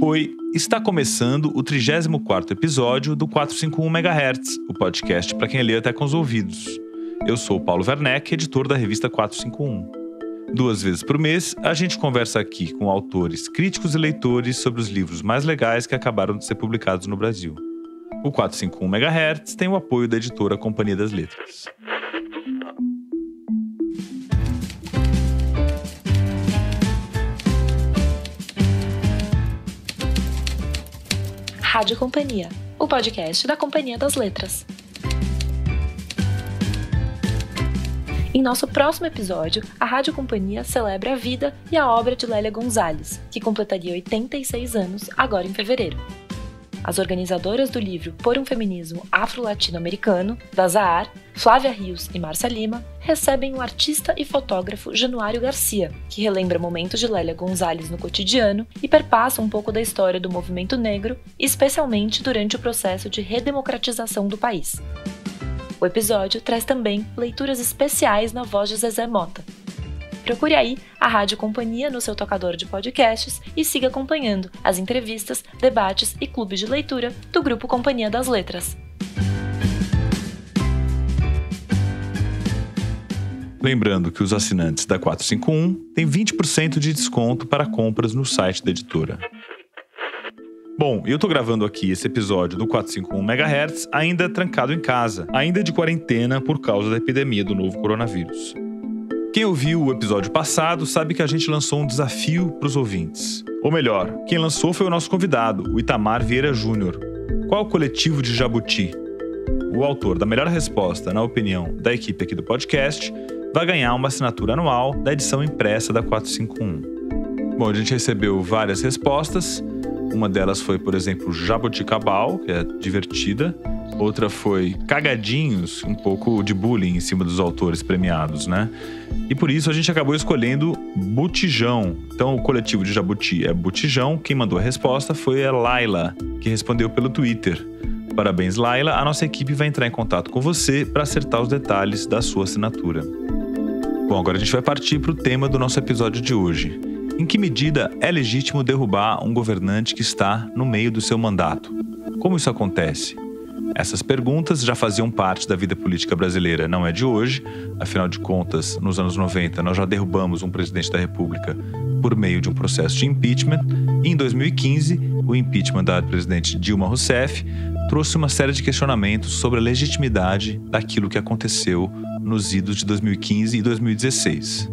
Oi, está começando o 34º episódio do 451 MHz, o podcast para quem lê até com os ouvidos. Eu sou o Paulo Werneck, editor da revista 451. 2 vezes por mês, a gente conversa aqui com autores, críticos e leitores sobre os livros mais legais que acabaram de ser publicados no Brasil. O 451 MHz tem o apoio da editora Companhia das Letras. Rádio Companhia, o podcast da Companhia das Letras. Em nosso próximo episódio, a Rádio Companhia celebra a vida e a obra de Lélia Gonzalez, que completaria 86 anos agora em fevereiro. As organizadoras do livro Por um Feminismo Afro-Latino-Americano, da Zahar, Flávia Rios e Márcia Lima, recebem o artista e fotógrafo Januário Garcia, que relembra momentos de Lélia Gonzalez no cotidiano e perpassa um pouco da história do movimento negro, especialmente durante o processo de redemocratização do país. O episódio traz também leituras especiais na voz de Zezé Mota. Procure aí a Rádio Companhia no seu tocador de podcasts e siga acompanhando as entrevistas, debates e clubes de leitura do Grupo Companhia das Letras. Lembrando que os assinantes da 451 têm 20% de desconto para compras no site da editora. Bom, eu tô gravando aqui esse episódio do 451 MHz ainda trancado em casa, ainda de quarentena por causa da epidemia do novo coronavírus. Quem ouviu o episódio passado sabe que a gente lançou um desafio para os ouvintes. Ou melhor, quem lançou foi o nosso convidado, o Itamar Vieira Júnior. Qual o coletivo de Jabuti? O autor da melhor resposta, na opinião da equipe aqui do podcast, vai ganhar uma assinatura anual da edição impressa da 451. Bom, a gente recebeu várias respostas. Uma delas foi, por exemplo, Jabuticabal, que é divertida. Outra foi cagadinhos, um pouco de bullying em cima dos autores premiados, né? E por isso a gente acabou escolhendo Botijão. Então o coletivo de Jabuti é Botijão. Quem mandou a resposta foi a Laila, que respondeu pelo Twitter. Parabéns, Laila. A nossa equipe vai entrar em contato com você para acertar os detalhes da sua assinatura. Bom, agora a gente vai partir para o tema do nosso episódio de hoje. Em que medida é legítimo derrubar um governante que está no meio do seu mandato? Como isso acontece? Essas perguntas já faziam parte da vida política brasileira, não é de hoje. Afinal de contas, nos anos 90, nós já derrubamos um presidente da República por meio de um processo de impeachment. E em 2015, o impeachment da presidente Dilma Rousseff trouxe uma série de questionamentos sobre a legitimidade daquilo que aconteceu nos idos de 2015 e 2016.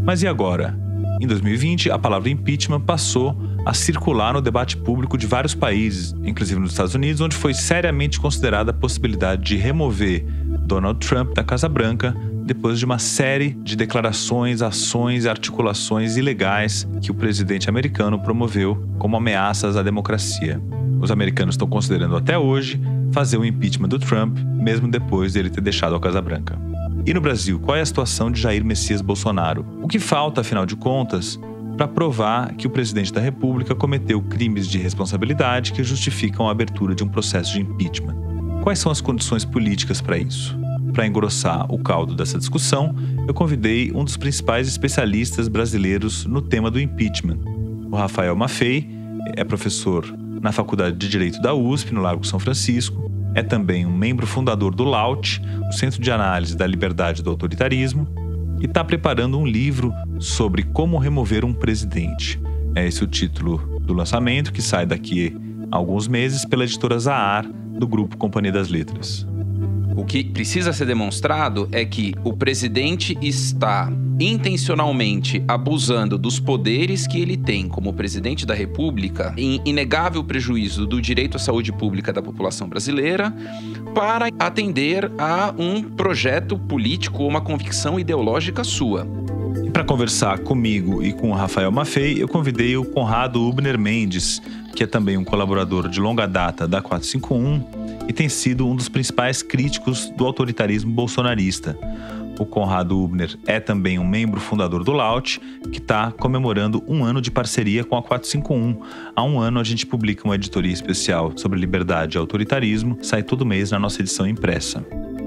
Mas e agora? Em 2020, a palavra impeachment passou a circular no debate público de vários países, inclusive nos Estados Unidos, onde foi seriamente considerada a possibilidade de remover Donald Trump da Casa Branca depois de uma série de declarações, ações e articulações ilegais que o presidente americano promoveu como ameaças à democracia. Os americanos estão considerando até hoje fazer o impeachment do Trump, mesmo depois dele ter deixado a Casa Branca. E no Brasil, qual é a situação de Jair Messias Bolsonaro? O que falta, afinal de contas, para provar que o presidente da República cometeu crimes de responsabilidade que justificam a abertura de um processo de impeachment? Quais são as condições políticas para isso? Para engrossar o caldo dessa discussão, eu convidei um dos principais especialistas brasileiros no tema do impeachment. O Rafael Maffei é professor na Faculdade de Direito da USP, no Largo São Francisco. É também um membro fundador do LAUT, o Centro de Análise da Liberdade e do Autoritarismo, e está preparando um livro sobre como remover um presidente. É esse o título do lançamento, que sai daqui a alguns meses pela editora Zahar, do Grupo Companhia das Letras. O que precisa ser demonstrado é que o presidente está intencionalmente abusando dos poderes que ele tem como presidente da República, em inegável prejuízo do direito à saúde pública da população brasileira, para atender a um projeto político ou uma convicção ideológica sua. E para conversar comigo e com o Rafael Maffei, eu convidei o Conrado Hübner Mendes, que é também um colaborador de longa data da 451 e tem sido um dos principais críticos do autoritarismo bolsonarista. O Conrado Hübner é também um membro fundador do LAUT, que está comemorando 1 ano de parceria com a 451. Há 1 ano a gente publica uma editoria especial sobre liberdade e autoritarismo, sai todo mês na nossa edição impressa.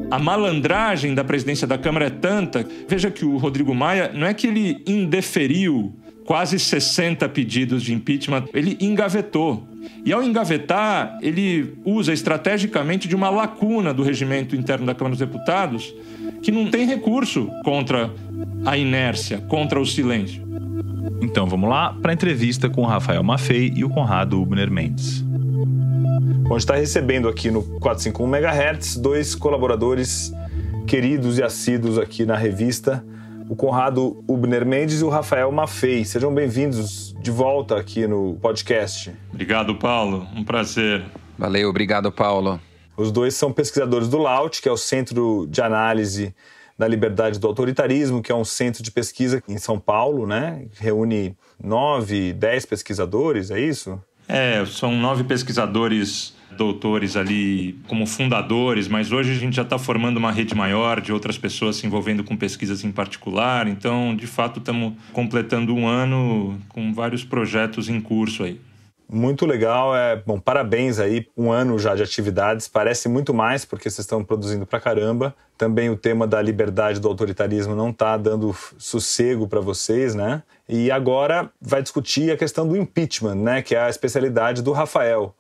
A malandragem da presidência da Câmara é tanta. Veja que o Rodrigo Maia, não é que ele indeferiu quase 60 pedidos de impeachment, ele engavetou. E ao engavetar, ele usa estrategicamente de uma lacuna do regimento interno da Câmara dos Deputados, que não tem recurso contra a inércia, contra o silêncio. Então vamos lá para a entrevista com o Rafael Maffei e o Conrado Hübner Mendes. Bom, a gente está recebendo aqui no 451 MHz dois colaboradores queridos e assíduos aqui na revista, o Conrado Hübner Mendes e o Rafael Maffei. Sejam bem-vindos de volta aqui no podcast. Obrigado, Paulo. Um prazer. Valeu, obrigado, Paulo. Os dois são pesquisadores do LAUT, que é o Centro de Análise da Liberdade do Autoritarismo, que é um centro de pesquisa em São Paulo, né? Reúne 9, 10 pesquisadores, é isso? São 9 pesquisadores doutores ali como fundadores, mas hoje a gente já está formando uma rede maior de outras pessoas se envolvendo com pesquisas em particular. Então, de fato, estamos completando um ano com vários projetos em curso aí. Muito legal. Bom, parabéns aí. Um ano já de atividades. Parece muito mais, porque vocês estão produzindo pra caramba. Também o tema da liberdade do autoritarismo não está dando sossego para vocês, né? E agora vai discutir a questão do impeachment, né? Que é a especialidade do Rafael.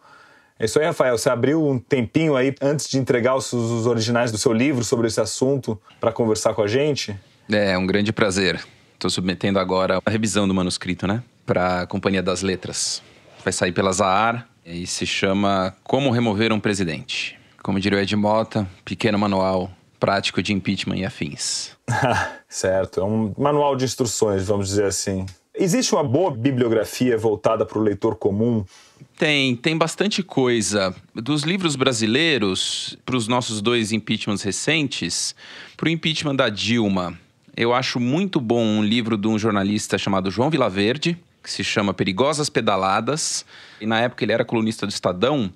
É isso aí, Rafael. Você abriu um tempinho aí antes de entregar os originais do seu livro sobre esse assunto para conversar com a gente? É um grande prazer. Estou submetendo agora a revisão do manuscrito, né? Para a Companhia das Letras. Vai sair pela Zahar e se chama Como Remover um Presidente. Como diria o Ed Mota, pequeno manual prático de impeachment e afins. Certo. É um manual de instruções, vamos dizer assim. Existe uma boa bibliografia voltada para o leitor comum? Tem bastante coisa. Dos livros brasileiros, para os nossos 2 impeachments recentes, para o impeachment da Dilma, eu acho muito bom um livro de um jornalista chamado João Vilaverde, que se chama Perigosas Pedaladas. E na época ele era colunista do Estadão,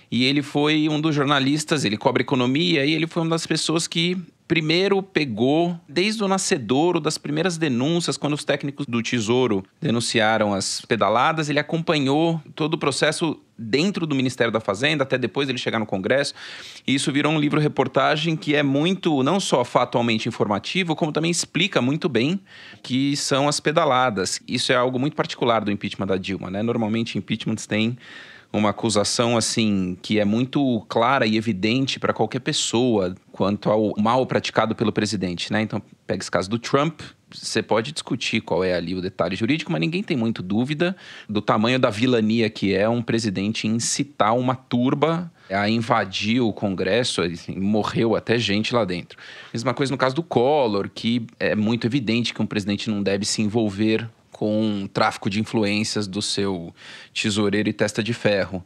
e ele foi um dos jornalistas, ele cobre economia, e ele foi uma das pessoas que primeiro pegou, desde o nascedouro das primeiras denúncias, quando os técnicos do Tesouro denunciaram as pedaladas, ele acompanhou todo o processo dentro do Ministério da Fazenda, até depois ele chegar no Congresso. E isso virou um livro-reportagem que é muito, não só factualmente informativo, como também explica muito bem que são as pedaladas. Isso é algo muito particular do impeachment da Dilma, né? Normalmente impeachments têm uma acusação, assim, que é muito clara e evidente para qualquer pessoa quanto ao mal praticado pelo presidente, né? Então, pega esse caso do Trump, você pode discutir qual é ali o detalhe jurídico, mas ninguém tem muito dúvida do tamanho da vilania que é um presidente incitar uma turba a invadir o Congresso, assim, morreu até gente lá dentro. Mesma coisa no caso do Collor, que é muito evidente que um presidente não deve se envolver com tráfico de influências do seu tesoureiro e testa de ferro.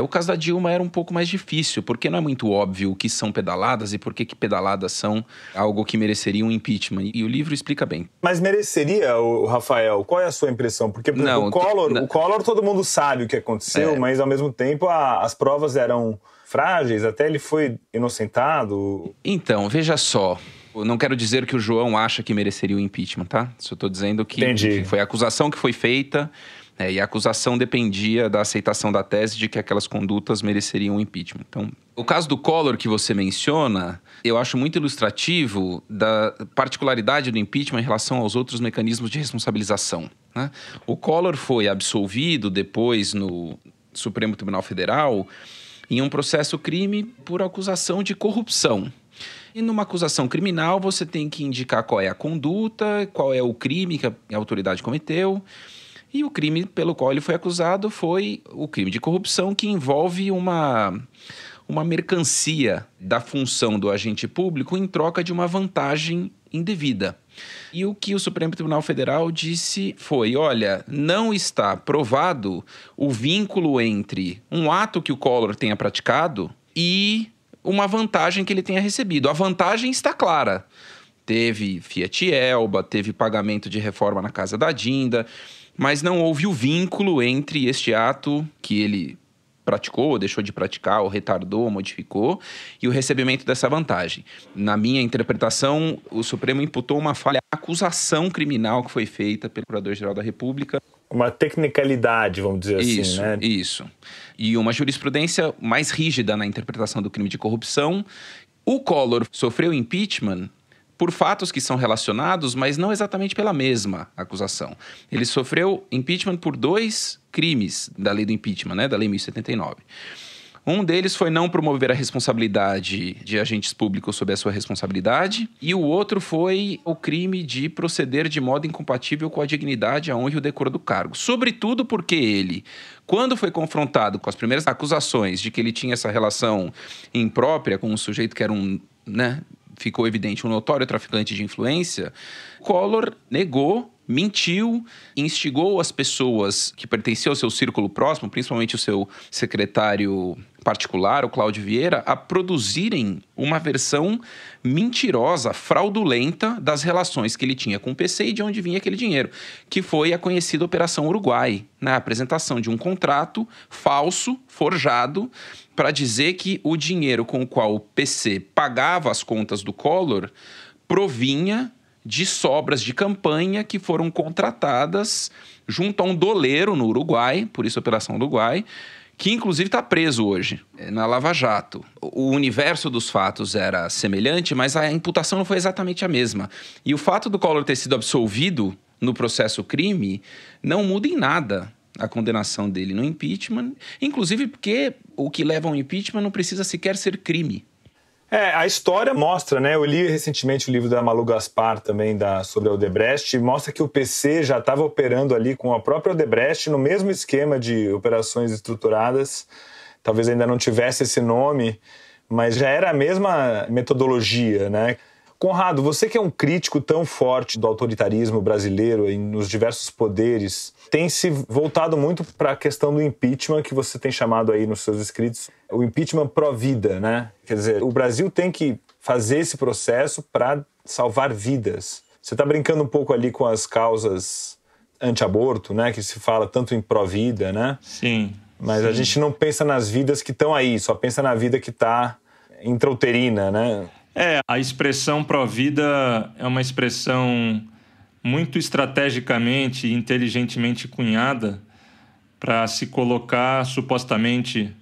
O caso da Dilma era um pouco mais difícil, porque não é muito óbvio o que são pedaladas e por que pedaladas são algo que mereceria um impeachment. E o livro explica bem. Mas mereceria, Rafael? Qual é a sua impressão? Porque por exemplo, o Collor todo mundo sabe o que aconteceu, mas ao mesmo tempo as provas eram frágeis, até ele foi inocentado. Então, veja só. Eu não quero dizer que o João acha que mereceria o impeachment, tá? Só estou dizendo que foi a acusação que foi feita, e a acusação dependia da aceitação da tese de que aquelas condutas mereceriam o impeachment. Então, o caso do Collor que você menciona, eu acho muito ilustrativo da particularidade do impeachment em relação aos outros mecanismos de responsabilização, né? O Collor foi absolvido depois no Supremo Tribunal Federal em um processo crime por acusação de corrupção. E numa acusação criminal, você tem que indicar qual é a conduta, qual é o crime que a autoridade cometeu. E o crime pelo qual ele foi acusado foi o crime de corrupção, que envolve uma mercancia da função do agente público em troca de uma vantagem indevida. E o que o Supremo Tribunal Federal disse foi, olha, não está provado o vínculo entre um ato que o Collor tenha praticado e uma vantagem que ele tenha recebido. A vantagem está clara. Teve Fiat Elba, teve pagamento de reforma na casa da Dinda, mas não houve o vínculo entre este ato que ele praticou, deixou de praticar, ou retardou, ou modificou, e o recebimento dessa vantagem. Na minha interpretação, o Supremo imputou uma falha, acusação criminal que foi feita pelo Procurador-Geral da República. Uma tecnicalidade, vamos dizer assim, né? Isso. E uma jurisprudência mais rígida na interpretação do crime de corrupção, O Collor sofreu impeachment por fatos que são relacionados, mas não exatamente pela mesma acusação. Ele sofreu impeachment por 2 crimes da lei do impeachment, né, da lei 1079. Um deles foi não promover a responsabilidade de agentes públicos sob a sua responsabilidade, e o outro foi o crime de proceder de modo incompatível com a dignidade, a honra e o decoro do cargo. Sobretudo porque ele, quando foi confrontado com as primeiras acusações de que ele tinha essa relação imprópria com um sujeito que era ficou evidente, um notório traficante de influência, Collor negou, mentiu, instigou as pessoas que pertenciam ao seu círculo próximo, principalmente o seu secretário particular, o Cláudio Vieira, a produzirem uma versão mentirosa, fraudulenta das relações que ele tinha com o PC e de onde vinha aquele dinheiro, que foi a conhecida Operação Uruguai, na apresentação de um contrato falso, forjado, para dizer que o dinheiro com o qual o PC pagava as contas do Collor provinha de sobras de campanha que foram contratadas junto a um doleiro no Uruguai, por isso a Operação Uruguai, que inclusive está preso hoje, na Lava Jato. O universo dos fatos era semelhante, mas a imputação não foi exatamente a mesma. E o fato do Collor ter sido absolvido no processo crime não muda em nada a condenação dele no impeachment, inclusive porque o que leva ao impeachment não precisa sequer ser crime. A história mostra, né? Eu li recentemente o livro da Malu Gaspar também sobre a Odebrecht, e mostra que o PC já estava operando ali com a própria Odebrecht no mesmo esquema de operações estruturadas. Talvez ainda não tivesse esse nome, mas já era a mesma metodologia, né? Conrado, você que é um crítico tão forte do autoritarismo brasileiro nos diversos poderes, tem se voltado muito para a questão do impeachment, que você tem chamado aí nos seus escritos, o impeachment pró-vida, né? Quer dizer, o Brasil tem que fazer esse processo para salvar vidas. Você está brincando um pouco ali com as causas anti-aborto, né? Que se fala tanto em pró-vida, né? Sim. Mas a gente não pensa nas vidas que estão aí, só pensa na vida que está intrauterina, né? A expressão pró-vida é uma expressão muito estrategicamente e inteligentemente cunhada para se colocar supostamente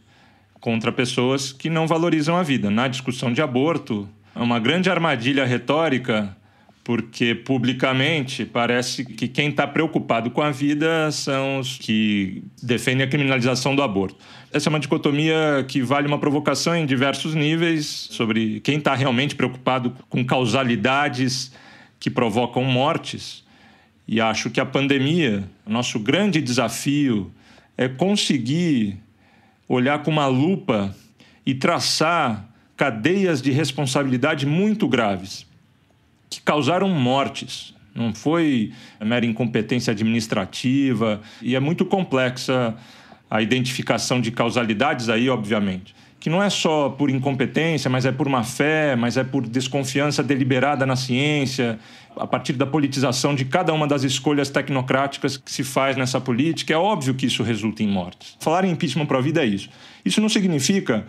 contra pessoas que não valorizam a vida. Na discussão de aborto, é uma grande armadilha retórica, porque publicamente parece que quem está preocupado com a vida são os que defendem a criminalização do aborto. Essa é uma dicotomia que vale uma provocação em diversos níveis sobre quem está realmente preocupado com causalidades que provocam mortes. E acho que a pandemia, o nosso grande desafio é conseguir olhar com uma lupa e traçar cadeias de responsabilidade muito graves, que causaram mortes. Não foi mera incompetência administrativa, e é muito complexa a identificação de causalidades aí, obviamente. Que não é só por incompetência, mas é por má fé, mas é por desconfiança deliberada na ciência, a partir da politização de cada uma das escolhas tecnocráticas que se faz nessa política. É óbvio que isso resulta em mortes. Falar em impeachment pró-vida é isso. Isso não significa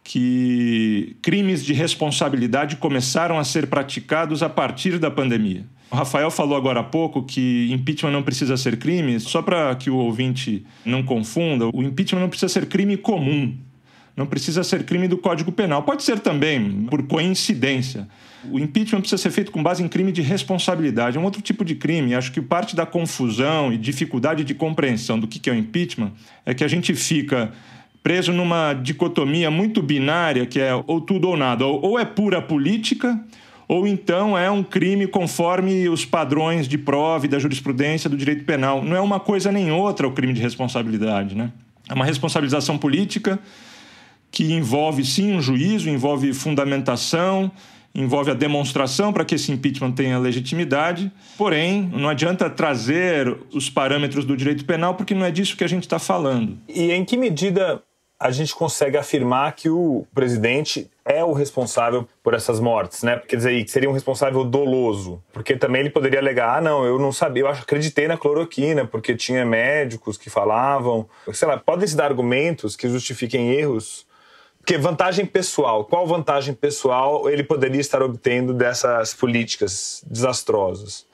que crimes de responsabilidade começaram a ser praticados a partir da pandemia. O Rafael falou agora há pouco que impeachment não precisa ser crime. Só para que o ouvinte não confunda, o impeachment não precisa ser crime comum. Não precisa ser crime do Código Penal. Pode ser também, por coincidência. O impeachment precisa ser feito com base em crime de responsabilidade. É um outro tipo de crime. Acho que parte da confusão e dificuldade de compreensão do que é o impeachment é que a gente fica preso numa dicotomia muito binária, que é ou tudo ou nada. Ou é pura política, ou então é um crime conforme os padrões de prova e da jurisprudência do direito penal. Não é uma coisa nem outra o crime de responsabilidade, né? É uma responsabilização política que envolve, sim, um juízo, envolve fundamentação, envolve a demonstração para que esse impeachment tenha legitimidade. Porém, não adianta trazer os parâmetros do direito penal, porque não é disso que a gente está falando. E em que medida a gente consegue afirmar que o presidente é o responsável por essas mortes, né? Quer dizer, que seria um responsável doloso. Porque também ele poderia alegar, não, eu não sabia, eu acreditei na cloroquina, porque tinha médicos que falavam. Sei lá, podem se dar argumentos que justifiquem erros. Porque vantagem pessoal, qual vantagem pessoal ele poderia estar obtendo dessas políticas desastrosas?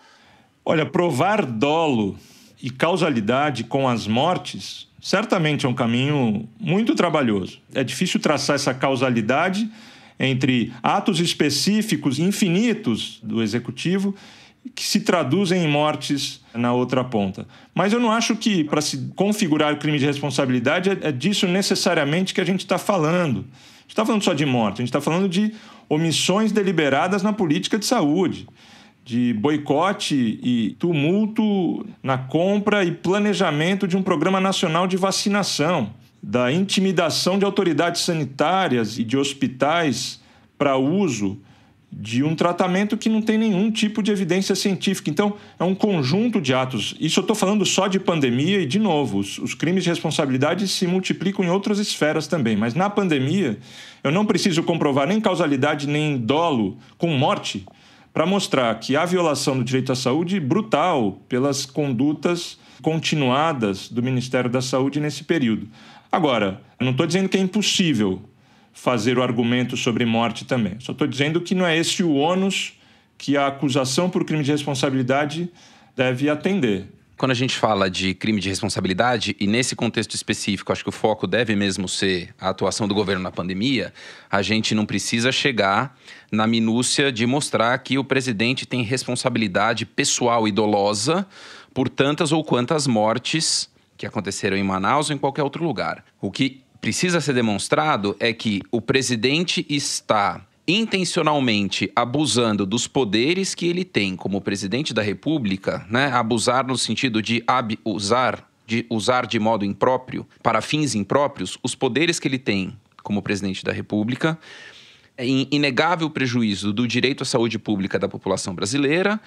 Olha, provar dolo e causalidade com as mortes certamente é um caminho muito trabalhoso. É difícil traçar essa causalidade entre atos específicos infinitos do executivo que se traduzem em mortes na outra ponta. Mas eu não acho que, para se configurar o crime de responsabilidade, é disso necessariamente que a gente está falando. A gente está falando só de morte, a gente está falando de omissões deliberadas na política de saúde, de boicote e tumulto na compra e planejamento de um programa nacional de vacinação, da intimidação de autoridades sanitárias e de hospitais para uso de um tratamento que não tem nenhum tipo de evidência científica. Então, é um conjunto de atos. Isso eu estou falando só de pandemia e, de novo, os crimes de responsabilidade se multiplicam em outras esferas também. Mas na pandemia, eu não preciso comprovar nem causalidade nem dolo com morte para mostrar que há violação do direito à saúde brutal pelas condutas continuadas do Ministério da Saúde nesse período. Agora, eu não estou dizendo que é impossível fazer o argumento sobre morte também. Só estou dizendo que não é esse o ônus que a acusação por crime de responsabilidade deve atender. Quando a gente fala de crime de responsabilidade, e nesse contexto específico, acho que o foco deve mesmo ser a atuação do governo na pandemia, a gente não precisa chegar na minúcia de mostrar que o presidente tem responsabilidade pessoal e dolosa por tantas ou quantas mortes que aconteceram em Manaus ou em qualquer outro lugar. O que precisa ser demonstrado é que o presidente está intencionalmente abusando dos poderes que ele tem como presidente da República, né? Abusar no sentido de usar de modo impróprio, para fins impróprios, os poderes que ele tem como presidente da República, em inegável prejuízo do direito à saúde pública da população brasileira,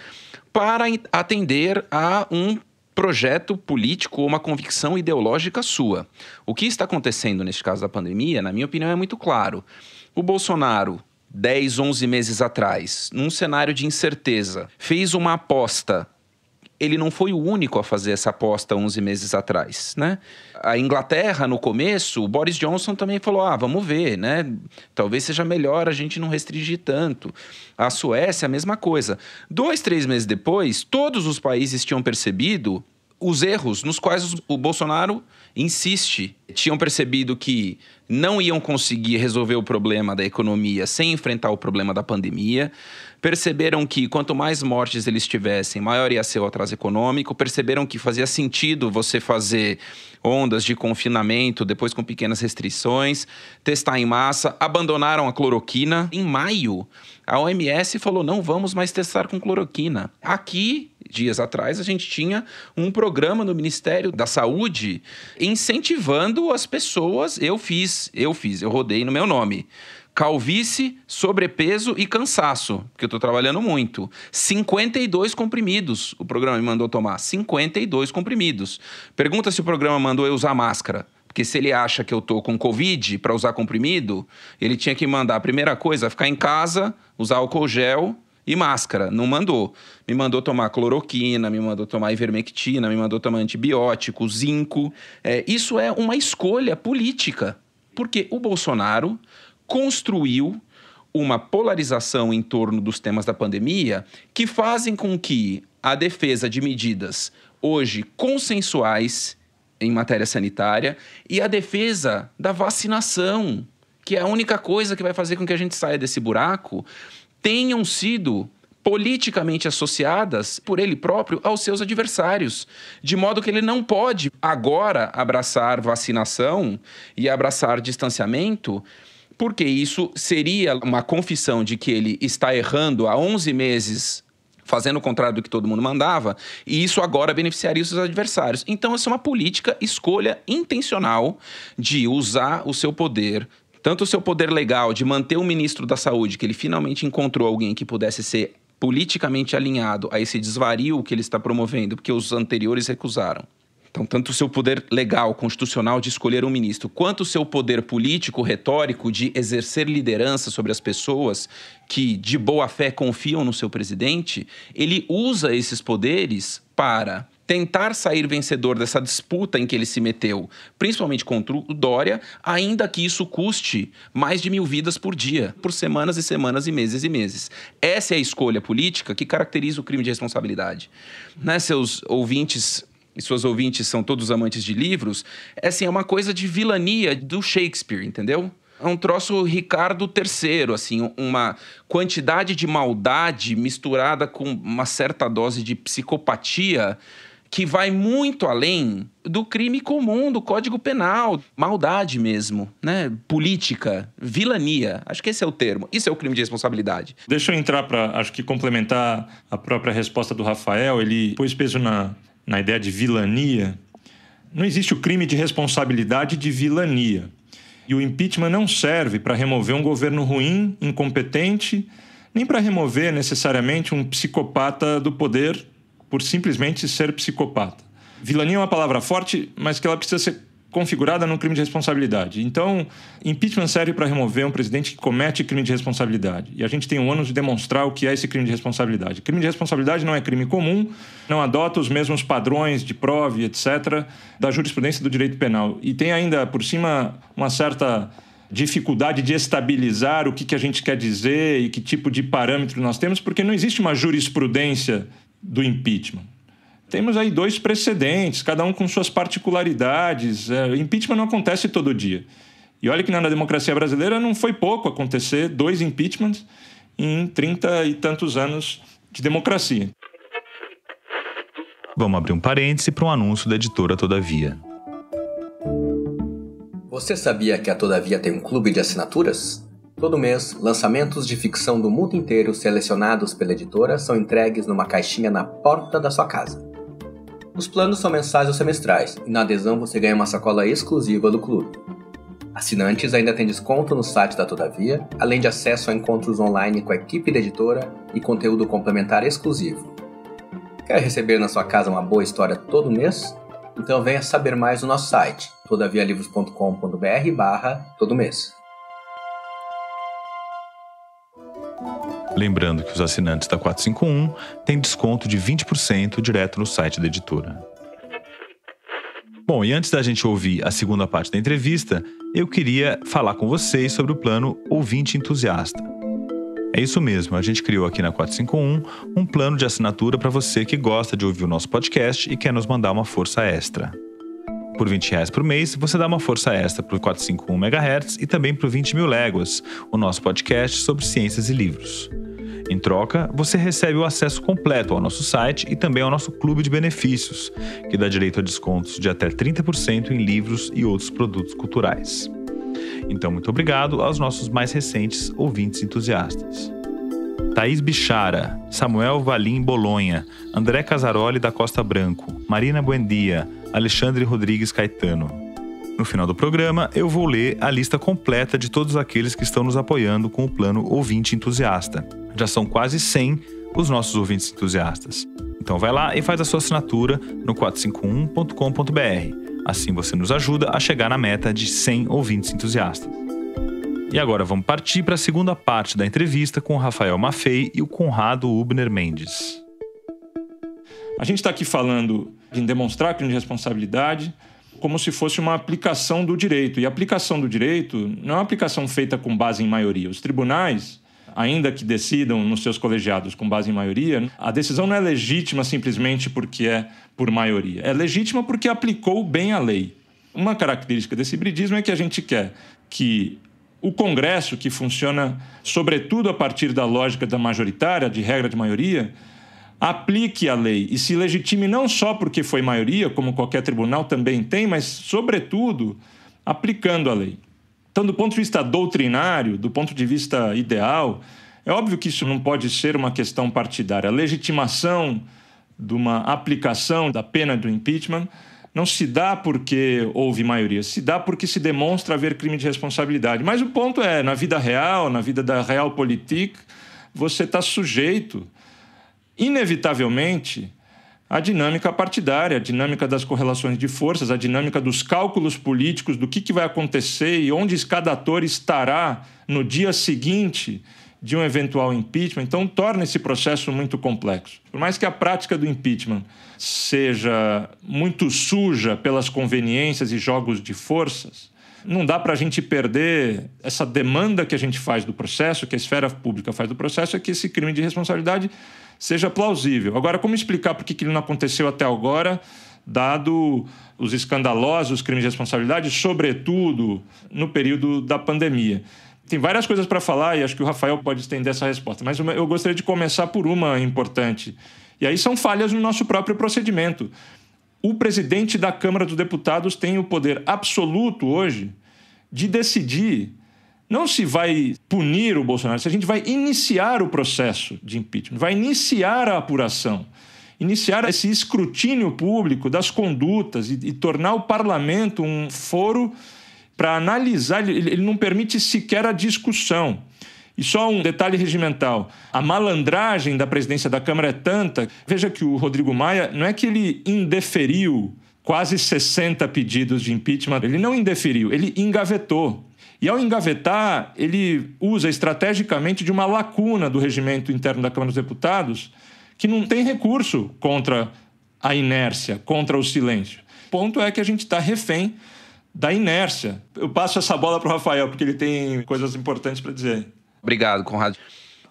para atender a um projeto político ou uma convicção ideológica sua. O que está acontecendo neste caso da pandemia, na minha opinião, é muito claro. O Bolsonaro, 10, 11 meses atrás, num cenário de incerteza, fez uma aposta. Ele não foi o único a fazer essa aposta 11 meses atrás, né? A Inglaterra, no começo, o Boris Johnson também falou, vamos ver, né? Talvez seja melhor a gente não restringir tanto. A Suécia, a mesma coisa. 2, 3 meses depois, todos os países tinham percebido os erros nos quais o Bolsonaro insiste. Tinham percebido que não iam conseguir resolver o problema da economia sem enfrentar o problema da pandemia. Perceberam que quanto mais mortes eles tivessem, maior ia ser o atraso econômico. Perceberam que fazia sentido você fazer ondas de confinamento, depois com pequenas restrições, testar em massa. Abandonaram a cloroquina. Em maio, a OMS falou, não vamos mais testar com cloroquina. Aqui, dias atrás, a gente tinha um programa no Ministério da Saúde incentivando as pessoas. Eu rodei no meu nome. Calvície, sobrepeso e cansaço, porque eu estou trabalhando muito. 52 comprimidos o programa me mandou tomar. 52 comprimidos. Pergunta se o programa mandou eu usar máscara. Porque se ele acha que eu estou com Covid para usar comprimido, ele tinha que mandar a primeira coisa, ficar em casa, usar álcool gel e máscara. Não mandou. Me mandou tomar cloroquina, me mandou tomar ivermectina, me mandou tomar antibiótico, zinco. Isso é uma escolha política. Porque o Bolsonaro construiu uma polarização em torno dos temas da pandemia que fazem com que a defesa de medidas hoje consensuais em matéria sanitária e a defesa da vacinação, que é a única coisa que vai fazer com que a gente saia desse buraco, tenham sido politicamente associadas por ele próprio aos seus adversários, de modo que ele não pode agora abraçar vacinação e abraçar distanciamento, porque isso seria uma confissão de que ele está errando há 11 meses, fazendo o contrário do que todo mundo mandava, e isso agora beneficiaria os seus adversários. Então, essa é uma política, escolha intencional de usar o seu poder, tanto o seu poder legal de manter o ministro da Saúde, que ele finalmente encontrou alguém que pudesse ser politicamente alinhado a esse desvario que ele está promovendo, porque os anteriores recusaram. Então, tanto o seu poder legal, constitucional de escolher um ministro, quanto o seu poder político, retórico de exercer liderança sobre as pessoas que, de boa fé, confiam no seu presidente, ele usa esses poderes para tentar sair vencedor dessa disputa em que ele se meteu, principalmente contra o Dória, ainda que isso custe mais de 1.000 vidas por dia, por semanas e semanas e meses e meses. Essa é a escolha política que caracteriza o crime de responsabilidade. Né, seus ouvintes e suas ouvintes são todos amantes de livros, é uma coisa de vilania do Shakespeare, entendeu? É um troço Ricardo III, assim, uma quantidade de maldade misturada com uma certa dose de psicopatia que vai muito além do crime comum, do Código Penal. Maldade mesmo, né? Política, vilania. Acho que esse é o termo. Isso é o crime de responsabilidade. Deixa eu entrar para, acho que complementar a própria resposta do Rafael. Ele pôs peso na ideia de vilania. Não existe o crime de responsabilidade de vilania. E o impeachment não serve para remover um governo ruim, incompetente, nem para remover necessariamente um psicopata do poder por simplesmente ser psicopata. Vilania é uma palavra forte, mas que ela precisa ser configurada num crime de responsabilidade. Então, impeachment serve para remover um presidente que comete crime de responsabilidade. E a gente tem um ônus de demonstrar o que é esse crime de responsabilidade. Crime de responsabilidade não é crime comum, não adota os mesmos padrões de prova, etc., da jurisprudência do direito penal. E tem ainda, por cima, uma certa dificuldade de estabilizar o que a gente quer dizer e que tipo de parâmetro nós temos, porque não existe uma jurisprudência do impeachment. Temos aí 2 precedentes, cada um com suas particularidades. O impeachment não acontece todo dia. E olha que na democracia brasileira não foi pouco acontecer 2 impeachments em 30 e tantos anos de democracia. Vamos abrir um parêntese para um anúncio da editora Todavia. Você sabia que a Todavia tem um clube de assinaturas? Todo mês, lançamentos de ficção do mundo inteiro selecionados pela editora são entregues numa caixinha na porta da sua casa. Os planos são mensais ou semestrais, e na adesão você ganha uma sacola exclusiva do clube. Assinantes ainda têm desconto no site da Todavia, além de acesso a encontros online com a equipe da editora e conteúdo complementar exclusivo. Quer receber na sua casa uma boa história todo mês? Então venha saber mais no nosso site, todavialivros.com.br/todo mês. Lembrando que os assinantes da 451 têm desconto de 20% direto no site da editora. Bom, e antes da gente ouvir a segunda parte da entrevista, eu queria falar com vocês sobre o plano Ouvinte Entusiasta. É isso mesmo, a gente criou aqui na 451 um plano de assinatura para você que gosta de ouvir o nosso podcast e quer nos mandar uma força extra. Por R$20 por mês, você dá uma força extra para o 451 MHz e também para o 20 Mil Léguas, o nosso podcast sobre ciências e livros. Em troca, você recebe o acesso completo ao nosso site e também ao nosso clube de benefícios, que dá direito a descontos de até 30% em livros e outros produtos culturais. Então, muito obrigado aos nossos mais recentes ouvintes entusiastas. Thaís Bichara, Samuel Valim Bolonha, André Casaroli da Costa Branco, Marina Buendia, Alexandre Rodrigues Caetano. No final do programa, eu vou ler a lista completa de todos aqueles que estão nos apoiando com o plano Ouvinte Entusiasta. Já são quase 100 os nossos ouvintes entusiastas. Então vai lá e faz a sua assinatura no 451.com.br. Assim você nos ajuda a chegar na meta de 100 ouvintes entusiastas. E agora vamos partir para a segunda parte da entrevista com o Rafael Maffei e o Conrado Hübner Mendes. A gente está aqui falando em demonstrar crime de responsabilidade como se fosse uma aplicação do direito. E a aplicação do direito não é uma aplicação feita com base em maioria. Os tribunais, ainda que decidam nos seus colegiados com base em maioria, a decisão não é legítima simplesmente porque é por maioria. É legítima porque aplicou bem a lei. Uma característica desse hibridismo é que a gente quer que o Congresso, que funciona sobretudo a partir da lógica da majoritária, de regra de maioria, aplique a lei e se legitime não só porque foi maioria, como qualquer tribunal também tem, mas, sobretudo, aplicando a lei. Então, do ponto de vista doutrinário, do ponto de vista ideal, é óbvio que isso não pode ser uma questão partidária. A legitimação de uma aplicação da pena do impeachment não se dá porque houve maioria, se dá porque se demonstra haver crime de responsabilidade. Mas o ponto é, na vida real, na vida da realpolitik, você está sujeito, inevitavelmente, à dinâmica partidária, à dinâmica das correlações de forças, à dinâmica dos cálculos políticos, do que vai acontecer e onde cada ator estará no dia seguinte de um eventual impeachment. Então, torna esse processo muito complexo. Por mais que a prática do impeachment seja muito suja pelas conveniências e jogos de forças, não dá para a gente perder essa demanda que a gente faz do processo, que a esfera pública faz do processo, é que esse crime de responsabilidade seja plausível. Agora, como explicar por que ele não aconteceu até agora, dado os escandalosos crimes de responsabilidade, sobretudo no período da pandemia. Tem várias coisas para falar e acho que o Rafael pode estender essa resposta, mas eu gostaria de começar por uma importante. E aí são falhas no nosso próprio procedimento. O presidente da Câmara dos Deputados tem o poder absoluto hoje de decidir não se vai punir o Bolsonaro, se a gente vai iniciar o processo de impeachment, vai iniciar a apuração, iniciar esse escrutínio público das condutas e tornar o parlamento um foro para analisar. Ele não permite sequer a discussão. E só um detalhe regimental. A malandragem da presidência da Câmara é tanta. Veja que o Rodrigo Maia, não é que ele indeferiu quase 60 pedidos de impeachment. Ele não indeferiu, ele engavetou. E ao engavetar, ele usa estrategicamente de uma lacuna do regimento interno da Câmara dos Deputados que não tem recurso contra a inércia, contra o silêncio. O ponto é que a gente está refém da inércia. Eu passo essa bola para o Rafael, porque ele tem coisas importantes para dizer. Obrigado, Conrado.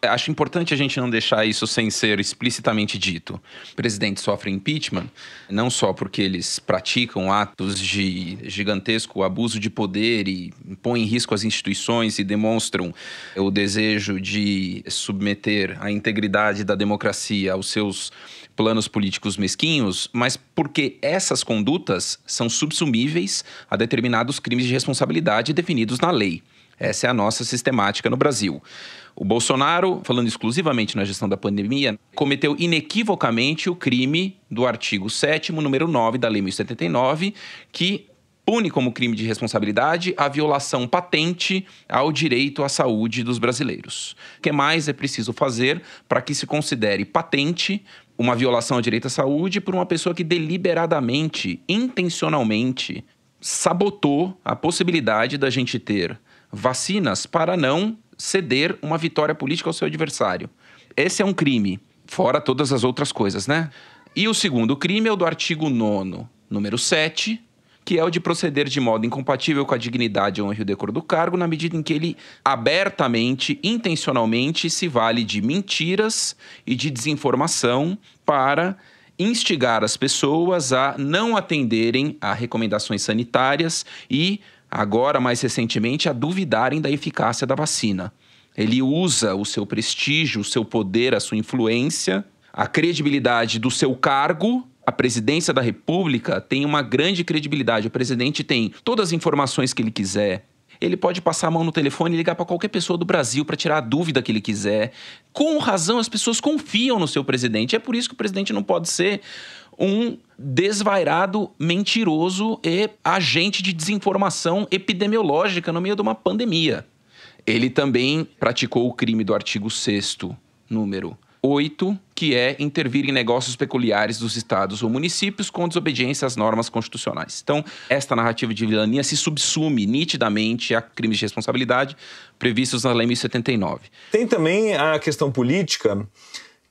Acho importante a gente não deixar isso sem ser explicitamente dito. O presidente sofre impeachment, não só porque eles praticam atos de gigantesco abuso de poder e põem em risco as instituições e demonstram o desejo de submeter a integridade da democracia aos seus planos políticos mesquinhos, mas porque essas condutas são subsumíveis a determinados crimes de responsabilidade definidos na lei. Essa é a nossa sistemática no Brasil. O Bolsonaro, falando exclusivamente na gestão da pandemia, cometeu inequivocamente o crime do artigo 7º, número 9 da Lei 1079, que pune como crime de responsabilidade a violação patente ao direito à saúde dos brasileiros. O que mais é preciso fazer para que se considere patente uma violação ao direito à saúde por uma pessoa que deliberadamente, intencionalmente, sabotou a possibilidade da gente ter vacinas para não ceder uma vitória política ao seu adversário. Esse é um crime, fora todas as outras coisas, né? E o segundo crime é o do artigo 9º, número 7, que é o de proceder de modo incompatível com a dignidade, a honra e o decoro do cargo, na medida em que ele abertamente, intencionalmente, se vale de mentiras e de desinformação para instigar as pessoas a não atenderem a recomendações sanitárias e, agora, mais recentemente, a duvidarem da eficácia da vacina. Ele usa o seu prestígio, o seu poder, a sua influência, a credibilidade do seu cargo. A presidência da República tem uma grande credibilidade. O presidente tem todas as informações que ele quiser. Ele pode passar a mão no telefone e ligar para qualquer pessoa do Brasil para tirar a dúvida que ele quiser. Com razão, as pessoas confiam no seu presidente. É por isso que o presidente não pode ser um desvairado, mentiroso e agente de desinformação epidemiológica no meio de uma pandemia. Ele também praticou o crime do artigo 6º, número 8, que é intervir em negócios peculiares dos estados ou municípios com desobediência às normas constitucionais. Então, esta narrativa de vilania se subsume nitidamente a crimes de responsabilidade previstos na Lei 1079. Tem também a questão política,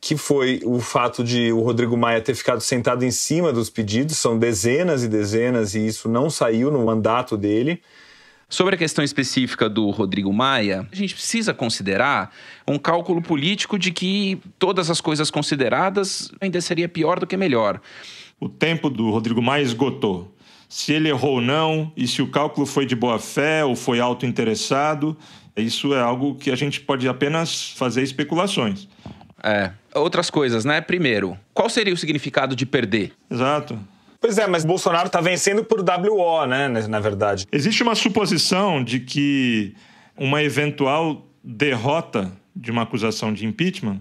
que foi o fato de o Rodrigo Maia ter ficado sentado em cima dos pedidos, são dezenas e dezenas, e isso não saiu no mandato dele. Sobre a questão específica do Rodrigo Maia, a gente precisa considerar um cálculo político de que todas as coisas consideradas ainda seria pior do que melhor. O tempo do Rodrigo Maia esgotou. Se ele errou ou não, e se o cálculo foi de boa fé ou foi autointeressado, isso é algo que a gente pode apenas fazer especulações. Outras coisas, né? Primeiro, qual seria o significado de perder? Exato. Pois é, mas Bolsonaro está vencendo por WO, né, na verdade. Existe uma suposição de que uma eventual derrota de uma acusação de impeachment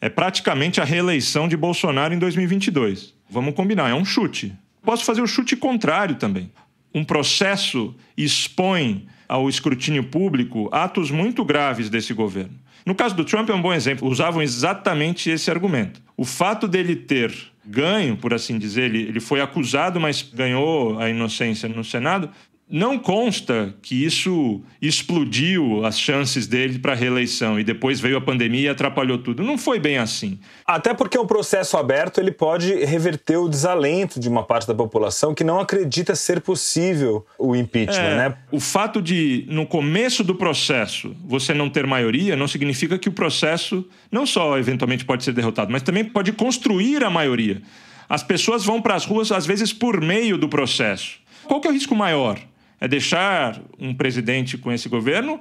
é praticamente a reeleição de Bolsonaro em 2022. Vamos combinar, é um chute. Posso fazer o chute contrário também. Um processo expõe ao escrutínio público atos muito graves desse governo. No caso do Trump é um bom exemplo, usavam exatamente esse argumento. O fato dele ter ganho, por assim dizer, ele foi acusado, mas ganhou a inocência no Senado, não consta que isso explodiu as chances dele para a reeleição e depois veio a pandemia e atrapalhou tudo. Não foi bem assim. Até porque um processo aberto ele pode reverter o desalento de uma parte da população que não acredita ser possível o impeachment, né? O fato de, no começo do processo, você não ter maioria não significa que o processo não só eventualmente pode ser derrotado, mas também pode construir a maioria. As pessoas vão para as ruas, às vezes, por meio do processo. Qual que é o risco maior? É deixar um presidente com esse governo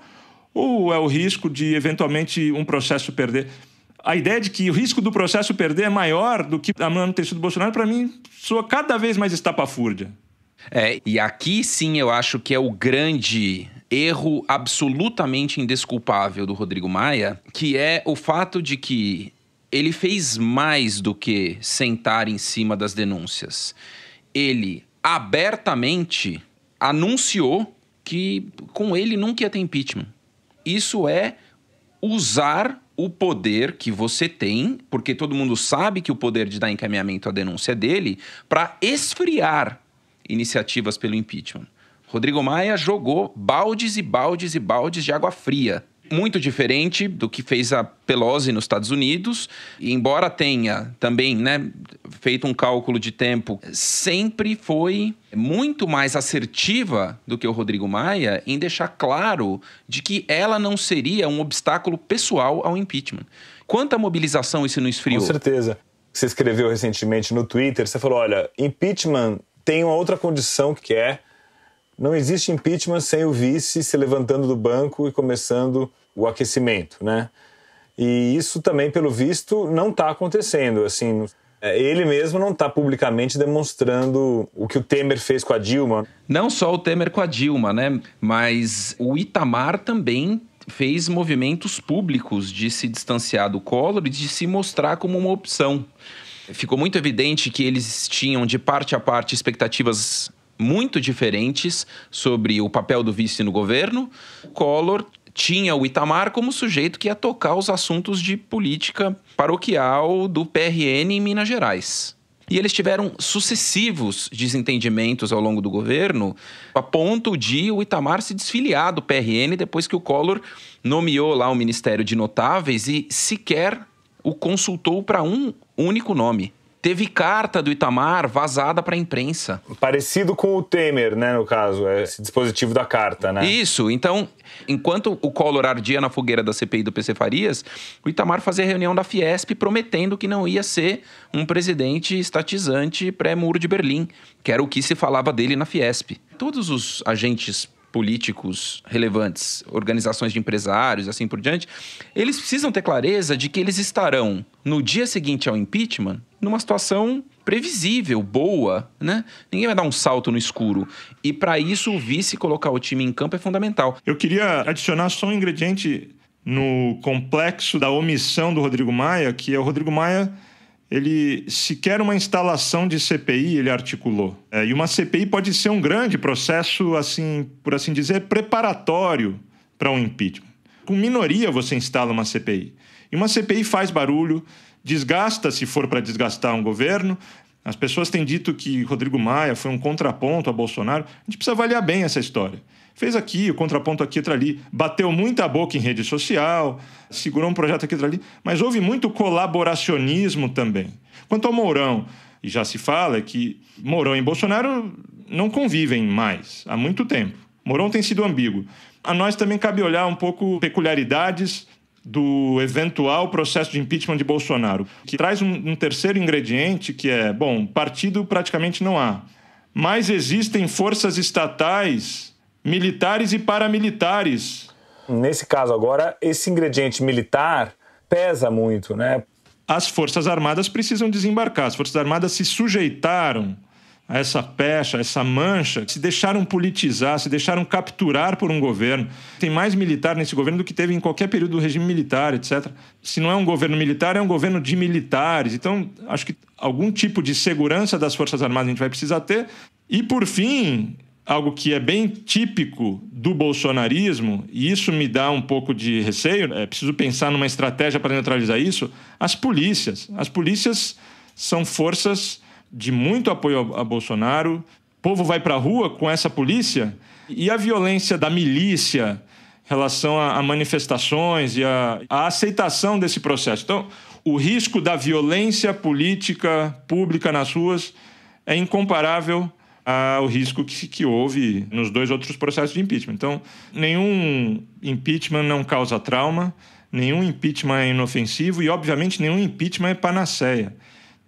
ou é o risco de, eventualmente, um processo perder? A ideia de que o risco do processo perder é maior do que a manutenção do Bolsonaro, para mim, soa cada vez mais estapafúrdia. E aqui sim eu acho que é o grande erro absolutamente indesculpável do Rodrigo Maia, que é o fato de que ele fez mais do que sentar em cima das denúncias. Ele abertamente anunciou que com ele nunca ia ter impeachment. Isso é usar o poder que você tem, porque todo mundo sabe que o poder de dar encaminhamento à denúncia é dele, para esfriar iniciativas pelo impeachment. Rodrigo Maia jogou baldes e baldes e baldes de água fria. Muito diferente do que fez a Pelosi nos Estados Unidos. E embora tenha também, feito um cálculo de tempo, sempre foi muito mais assertiva do que o Rodrigo Maia em deixar claro de que ela não seria um obstáculo pessoal ao impeachment. Quanta mobilização isso não esfriou? Com certeza. Você escreveu recentemente no Twitter, você falou, olha, impeachment tem uma outra condição que é não existe impeachment sem o vice se levantando do banco e começando o aquecimento, né? E isso também, pelo visto, não está acontecendo. Assim, ele mesmo não está publicamente demonstrando o que o Temer fez com a Dilma. Não só o Temer com a Dilma, mas o Itamar também fez movimentos públicos de se distanciar do Collor e de se mostrar como uma opção. Ficou muito evidente que eles tinham, de parte a parte, expectativas muito diferentes sobre o papel do vice no governo. Collor tinha o Itamar como sujeito que ia tocar os assuntos de política paroquial do PRN em Minas Gerais. E eles tiveram sucessivos desentendimentos ao longo do governo, a ponto de o Itamar se desfiliar do PRN depois que o Collor nomeou lá o Ministério de Notáveis e sequer o consultou para um único nome. Teve carta do Itamar vazada para a imprensa. Parecido com o Temer, no caso, esse dispositivo da carta, né? Isso. Então, enquanto o Collor ardia na fogueira da CPI do PC Farias, o Itamar fazia reunião da Fiesp prometendo que não ia ser um presidente estatizante pré-Muro de Berlim, que era o que se falava dele na Fiesp. Todos os agentes políticos relevantes, organizações de empresários, assim por diante, eles precisam ter clareza de que eles estarão, no dia seguinte ao impeachment, numa situação previsível, boa, Ninguém vai dar um salto no escuro. E para isso, o vice colocar o time em campo é fundamental. Eu queria adicionar só um ingrediente no complexo da omissão do Rodrigo Maia, que é o Rodrigo Maia, ele sequer uma instalação de CPI ele articulou. E uma CPI pode ser um grande processo, assim, por assim dizer, preparatório para um impeachment. Com minoria você instala uma CPI. E uma CPI faz barulho, desgasta se for para desgastar um governo. As pessoas têm dito que Rodrigo Maia foi um contraponto a Bolsonaro. A gente precisa avaliar bem essa história. Fez aqui, o contraponto aqui, outra ali. Bateu muita boca em rede social, segurou um projeto aqui, outra ali. Mas houve muito colaboracionismo também. Quanto ao Mourão, e já se fala que Mourão e Bolsonaro não convivem mais há muito tempo. Mourão tem sido ambíguo. A nós também cabe olhar um pouco peculiaridades do eventual processo de impeachment de Bolsonaro, que traz um terceiro ingrediente que é, partido praticamente não há. Mas existem forças estatais, militares e paramilitares. Nesse caso agora, esse ingrediente militar pesa muito, As Forças Armadas precisam desembarcar. As Forças Armadas se sujeitaram a essa pecha, a essa mancha, se deixaram politizar, se deixaram capturar por um governo. Tem mais militar nesse governo do que teve em qualquer período do regime militar, etc. Se não é um governo militar, é um governo de militares. Então, acho que algum tipo de segurança das Forças Armadas a gente vai precisar ter. E, por fim, algo que é bem típico do bolsonarismo, e isso me dá um pouco de receio, é preciso pensar numa estratégia para neutralizar isso, as polícias. As polícias são forças de muito apoio a Bolsonaro. O povo vai para a rua com essa polícia e a violência da milícia em relação a manifestações e a aceitação desse processo. Então, o risco da violência política pública nas ruas é incomparável ao risco que houve nos dois outros processos de impeachment. Então, nenhum impeachment não causa trauma, nenhum impeachment é inofensivo e, obviamente, nenhum impeachment é panaceia.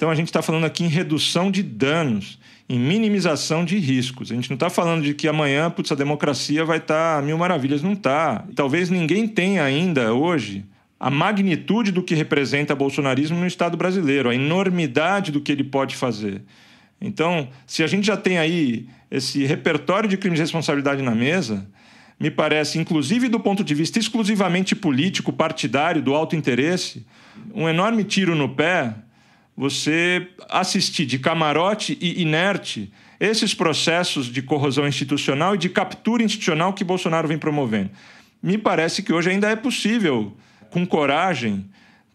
Então a gente está falando aqui em redução de danos, em minimização de riscos. A gente não está falando de que amanhã, a democracia vai estar a mil maravilhas. Não está. Talvez ninguém tenha ainda hoje a magnitude do que representa o bolsonarismo no Estado brasileiro, a enormidade do que ele pode fazer. Então, se a gente já tem aí esse repertório de crimes de responsabilidade na mesa, me parece, inclusive do ponto de vista exclusivamente político, partidário, do alto interesse, um enorme tiro no pé você assistir de camarote e inerte esses processos de corrosão institucional e de captura institucional que Bolsonaro vem promovendo. Me parece que hoje ainda é possível, com coragem,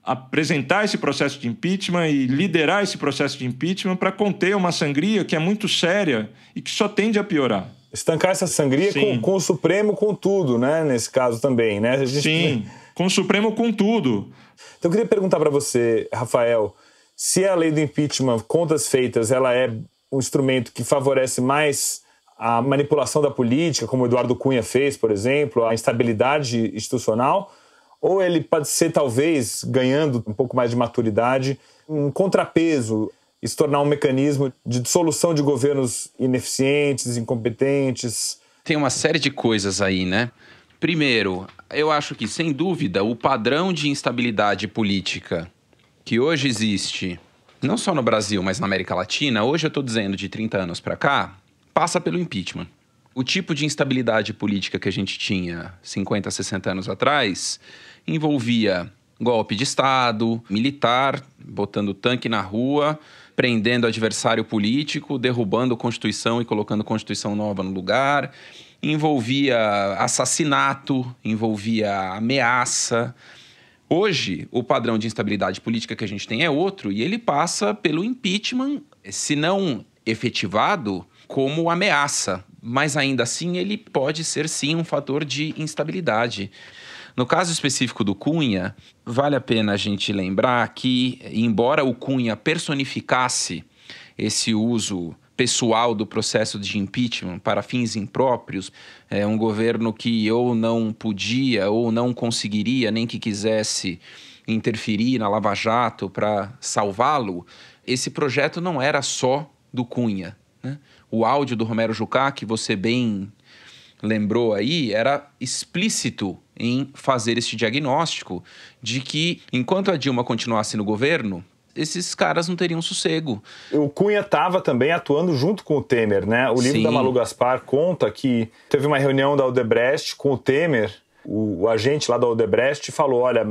apresentar esse processo de impeachment e liderar esse processo de impeachment para conter uma sangria que é muito séria e que só tende a piorar. Estancar essa sangria com o Supremo, com tudo, né? Nesse caso também, né? Sim, com o Supremo, com tudo. Então eu queria perguntar para você, Rafael, se a lei do impeachment, contas feitas, ela é um instrumento que favorece mais a manipulação da política, como o Eduardo Cunha fez, por exemplo, a instabilidade institucional, ou ele pode ser, talvez, ganhando um pouco mais de maturidade, um contrapeso e se tornar um mecanismo de dissolução de governos ineficientes, incompetentes? Tem uma série de coisas aí, né? Primeiro, eu acho que, sem dúvida, o padrão de instabilidade política que hoje existe, não só no Brasil, mas na América Latina, hoje eu estou dizendo de 30 anos para cá, passa pelo impeachment. O tipo de instabilidade política que a gente tinha 50, 60 anos atrás envolvia golpe de Estado, militar, botando tanque na rua, prendendo adversário político, derrubando a Constituição e colocando Constituição nova no lugar, envolvia assassinato, envolvia ameaça. Hoje, o padrão de instabilidade política que a gente tem é outro e ele passa pelo impeachment, se não efetivado, como ameaça. Mas ainda assim, ele pode ser sim um fator de instabilidade. No caso específico do Cunha, vale a pena a gente lembrar que, embora o Cunha personificasse esse uso pessoal do processo de impeachment para fins impróprios, é um governo que ou não podia ou não conseguiria, nem que quisesse interferir na Lava Jato para salvá-lo, esse projeto não era só do Cunha, né? O áudio do Romero Jucá, que você bem lembrou aí, era explícito em fazer esse diagnóstico de que, enquanto a Dilma continuasse no governo, esses caras não teriam sossego. O Cunha estava também atuando junto com o Temer, né? O livro da Malu Gaspar conta que teve uma reunião da Odebrecht com o Temer, o agente lá da Odebrecht falou, olha,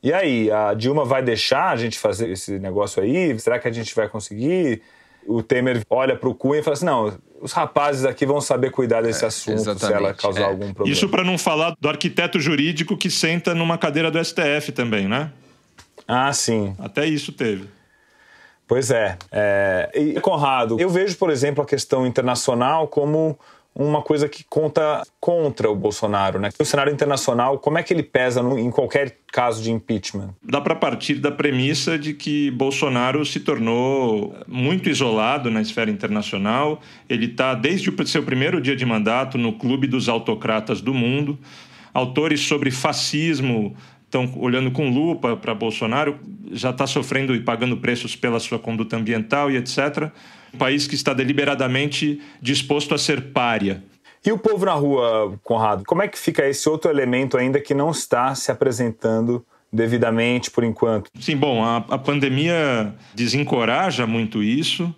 e aí, a Dilma vai deixar a gente fazer esse negócio aí? Será que a gente vai conseguir? O Temer olha para o Cunha e fala assim, não, os rapazes aqui vão saber cuidar desse assunto, exatamente, se ela causar algum problema. Isso para não falar do arquiteto jurídico que senta numa cadeira do STF também, né? Ah, sim. Até isso teve. Pois é. E, Conrado, eu vejo, por exemplo, a questão internacional como uma coisa que conta contra o Bolsonaro, né? O cenário internacional, como é que ele pesa em qualquer caso de impeachment? Dá para partir da premissa de que Bolsonaro se tornou muito isolado na esfera internacional. Ele está, desde o seu primeiro dia de mandato, no clube dos autocratas do mundo. Autores sobre fascismo estão olhando com lupa para Bolsonaro, já está sofrendo e pagando preços pela sua conduta ambiental e etc. Um país que está deliberadamente disposto a ser pária. E o povo na rua, Conrado? Como é que fica esse outro elemento ainda que não está se apresentando devidamente por enquanto? Sim, bom, a pandemia desencoraja muito isso.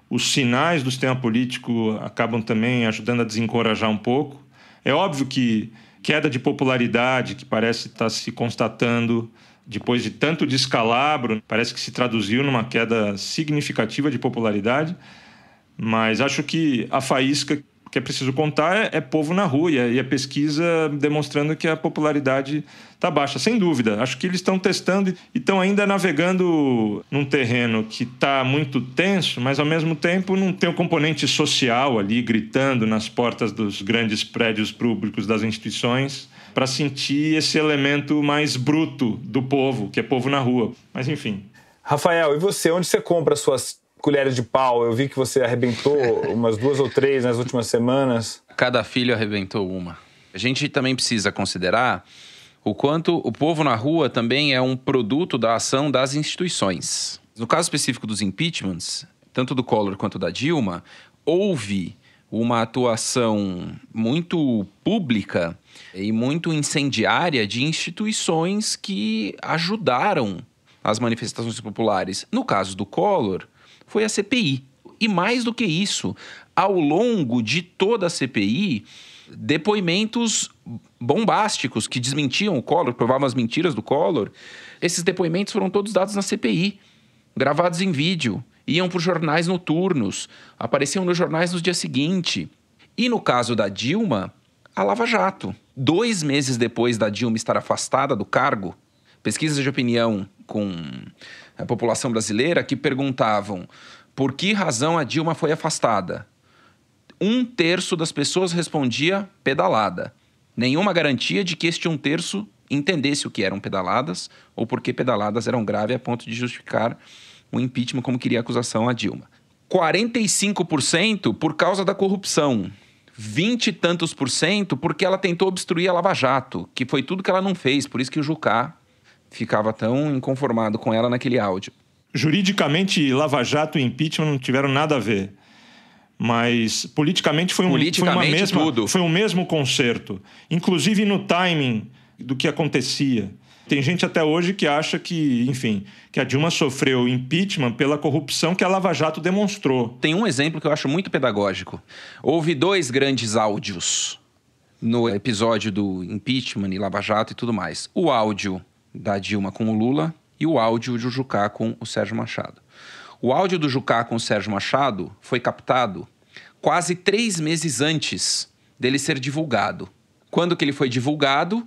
Os sinais do sistema político acabam também ajudando a desencorajar um pouco. É óbvio que queda de popularidade que parece estar se constatando depois de tanto descalabro, parece que se traduziu numa queda significativa de popularidade, mas acho que a faísca que é preciso contar é povo na rua e a pesquisa demonstrando que a popularidade está baixa, sem dúvida. Acho que eles estão testando e estão ainda navegando num terreno que está muito tenso, mas ao mesmo tempo não tem o componente social ali gritando nas portas dos grandes prédios públicos das instituições para sentir esse elemento mais bruto do povo, que é povo na rua. Mas enfim. Rafael, e você? Onde você compra suas colheres de pau? Eu vi que você arrebentou umas 2 ou 3 nas últimas semanas. Cada filho arrebentou uma. A gente também precisa considerar o quanto o povo na rua também é um produto da ação das instituições. No caso específico dos impeachments, tanto do Collor quanto da Dilma, houve uma atuação muito pública e muito incendiária de instituições que ajudaram as manifestações populares. No caso do Collor, foi a CPI. E mais do que isso, ao longo de toda a CPI, depoimentos bombásticos que desmentiam o Collor, provavam as mentiras do Collor, esses depoimentos foram todos dados na CPI, gravados em vídeo, iam por jornais noturnos, apareciam nos jornais no dia seguinte. E no caso da Dilma, a Lava Jato. 2 meses depois da Dilma estar afastada do cargo, pesquisas de opinião com a população brasileira que perguntavam por que razão a Dilma foi afastada. 1/3 das pessoas respondia pedalada. Nenhuma garantia de que este 1/3 entendesse o que eram pedaladas ou por que pedaladas eram graves a ponto de justificar o impeachment, como queria a acusação a Dilma. 45% por causa da corrupção. 20 e tantos por cento porque ela tentou obstruir a Lava Jato, que foi tudo que ela não fez, por isso que o Jucá ficava tão inconformado com ela naquele áudio. Juridicamente, Lava Jato e impeachment não tiveram nada a ver. Mas politicamente foi um mesmo concerto. Inclusive no timing do que acontecia. Tem gente até hoje que acha que, enfim, que a Dilma sofreu impeachment pela corrupção que a Lava Jato demonstrou. Tem um exemplo que eu acho muito pedagógico. Houve 2 grandes áudios no episódio do impeachment e Lava Jato e tudo mais. O áudio da Dilma com o Lula e o áudio do Jucá com o Sérgio Machado. O áudio do Jucá com o Sérgio Machado foi captado quase 3 meses antes dele ser divulgado. Quando que ele foi divulgado?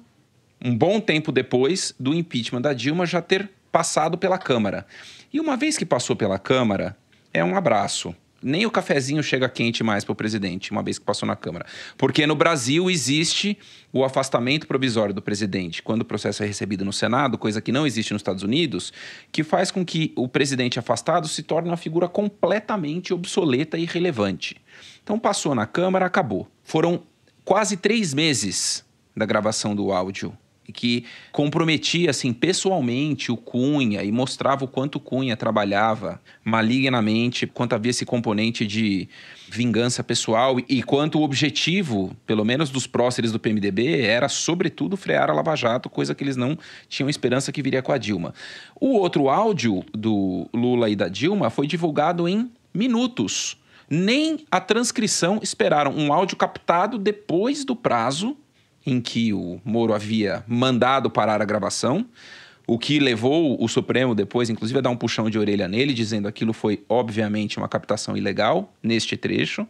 Um bom tempo depois do impeachment da Dilma já ter passado pela Câmara. E uma vez que passou pela Câmara, é um abraço. Nem o cafezinho chega quente mais para o presidente, uma vez que passou na Câmara. Porque no Brasil existe o afastamento provisório do presidente quando o processo é recebido no Senado, coisa que não existe nos Estados Unidos, que faz com que o presidente afastado se torne uma figura completamente obsoleta e irrelevante. Então passou na Câmara, acabou. Foram quase 3 meses da gravação do áudio, que comprometia assim, pessoalmente o Cunha e mostrava o quanto o Cunha trabalhava malignamente, quanto havia esse componente de vingança pessoal e quanto o objetivo, pelo menos dos próceres do PMDB, era sobretudo frear a Lava Jato, coisa que eles não tinham esperança que viria com a Dilma. O outro áudio do Lula e da Dilma foi divulgado em minutos. Nem a transcrição esperaram. Um áudio captado depois do prazo em que o Moro havia mandado parar a gravação, o que levou o Supremo depois, inclusive, a dar um puxão de orelha nele, dizendo que aquilo foi, obviamente, uma captação ilegal neste trecho.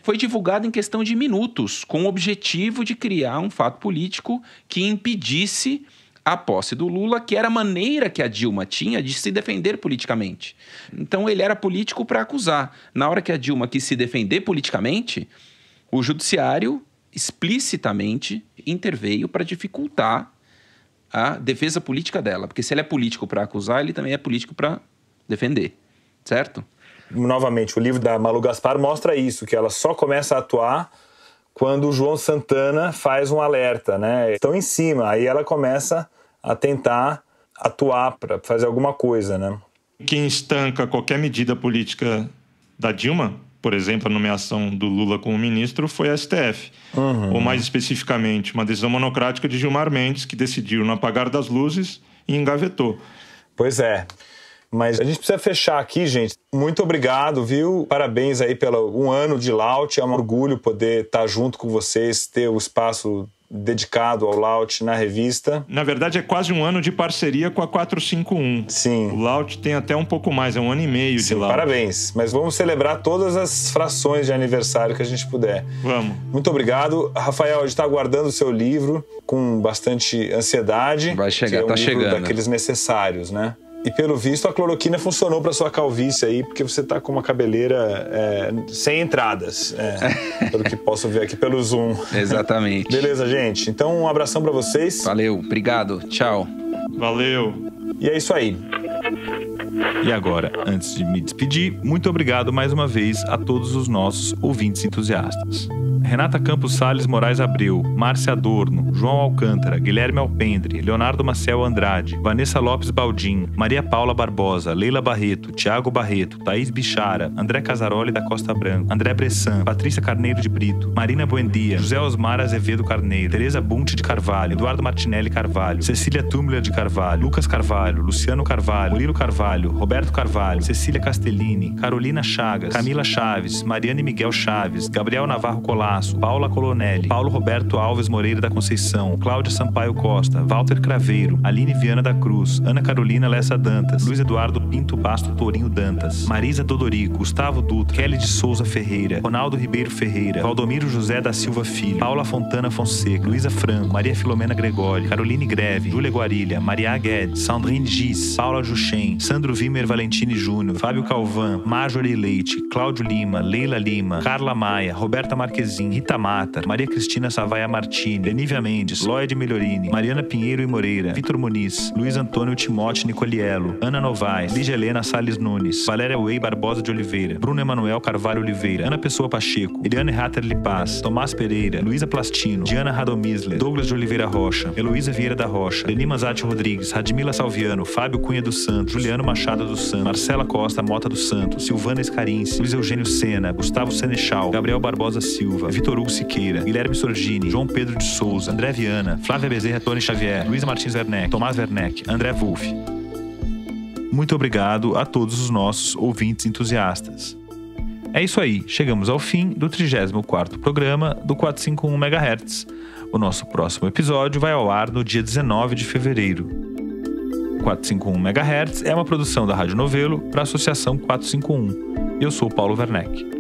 Foi divulgado em questão de minutos, com o objetivo de criar um fato político que impedisse a posse do Lula, que era a maneira que a Dilma tinha de se defender politicamente. Então, ele era político para acusar. Na hora que a Dilma quis se defender politicamente, o judiciário explicitamente interveio para dificultar a defesa política dela. Porque se ele é político para acusar, ele também é político para defender, certo? Novamente, o livro da Malu Gaspar mostra isso, que ela só começa a atuar quando o João Santana faz um alerta, né? Estão em cima, aí ela começa a tentar atuar para fazer alguma coisa, né? Quem estanca qualquer medida política da Dilma, por exemplo, a nomeação do Lula como ministro, foi a STF. Ou mais especificamente, uma decisão monocrática de Gilmar Mendes, que decidiu no apagar das luzes e engavetou. Pois é. Mas a gente precisa fechar aqui, gente. Muito obrigado, viu? Parabéns aí pelo 1 ano de Laut. É um orgulho poder estar junto com vocês, ter o espaço dedicado ao Laut na revista. Na verdade, é quase 1 ano de parceria com a 451. Sim. O Laut tem até um pouco mais, é 1 ano e meio de Laut. Parabéns. Mas vamos celebrar todas as frações de aniversário que a gente puder. Vamos. Muito obrigado. Rafael, a gente está aguardando o seu livro com bastante ansiedade. Vai chegar, tá chegando. Um livro daqueles necessários, né? E pelo visto a cloroquina funcionou para sua calvície aí, porque você tá com uma cabeleira sem entradas, pelo que posso ver aqui pelo Zoom. Exatamente. Beleza, gente? Então um abração para vocês. Valeu, obrigado, tchau. Valeu. E é isso aí. E agora, antes de me despedir, muito obrigado mais uma vez a todos os nossos ouvintes entusiastas. Renata Campos Salles Moraes Abreu, Márcia Adorno, João Alcântara, Guilherme Alpendre, Leonardo Maciel Andrade, Vanessa Lopes Baldim, Maria Paula Barbosa, Leila Barreto, Tiago Barreto, Thaís Bichara, André Casaroli da Costa Branco, André Bressan, Patrícia Carneiro de Brito, Marina Buendia, José Osmar Azevedo Carneiro, Tereza Bunte de Carvalho, Eduardo Martinelli Carvalho, Cecília Tumler de Carvalho, Lucas Carvalho, Luciano Carvalho, Murilo Carvalho, Roberto Carvalho, Cecília Castellini, Carolina Chagas, Camila Chaves, Mariane Miguel Chaves, Gabriel Navarro Colasso, Paula Colonelli, Paulo Roberto Alves Moreira da Conceição, Cláudia Sampaio Costa, Walter Craveiro, Aline Viana da Cruz, Ana Carolina Lessa Dantas, Luiz Eduardo Pinto Basto Tourinho Dantas, Marisa Dodorico, Gustavo Dutra, Kelly de Souza Ferreira, Ronaldo Ribeiro Ferreira, Valdomiro José da Silva Filho, Paula Fontana Fonseca, Luísa Franco, Maria Filomena Gregório, Caroline Greve, Júlia Guarilha, Maria Guedes, Sandrine Giz, Paula Juchen, Sandro Vimer Valentini Júnior, Fábio Calvan, Marjorie Leite, Cláudio Lima, Leila Lima, Carla Maia, Roberta Marquezin, Rita Mata, Maria Cristina Savaia Martini, Lenívia Mendes, Lloyd Melhorini, Mariana Pinheiro e Moreira, Vitor Muniz, Luiz Antônio Timote Nicoliello, Ana Novaes, Lígia Helena Salles Nunes, Valéria Wei Barbosa de Oliveira, Bruno Emanuel Carvalho Oliveira, Ana Pessoa Pacheco, Eliane Hatter Lipaz, Tomás Pereira, Luísa Plastino, Diana Radomisler, Douglas de Oliveira Rocha, Heloísa Vieira da Rocha, Leni Mazati Rodrigues, Radmila Salviano, Fábio Cunha dos Santos, Juliano Machado dos Santos, Marcela Costa Mota dos Santos, Silvana Escarince, Luiz Eugênio Sena, Gustavo Senechal, Gabriel Barbosa Silva, Vitor Hugo Siqueira, Guilherme Sorgini, João Pedro de Souza, André Viana, Flávia Bezerra Tony Xavier, Luísa Martins Werneck, Tomás Werneck, André Wolff. Muito obrigado a todos os nossos ouvintes entusiastas. É isso aí, chegamos ao fim do 34º programa do 451 MHz. O nosso próximo episódio vai ao ar no dia 19 de fevereiro. 451 MHz é uma produção da Rádio Novelo para a Associação 451. Eu sou Paulo Werneck.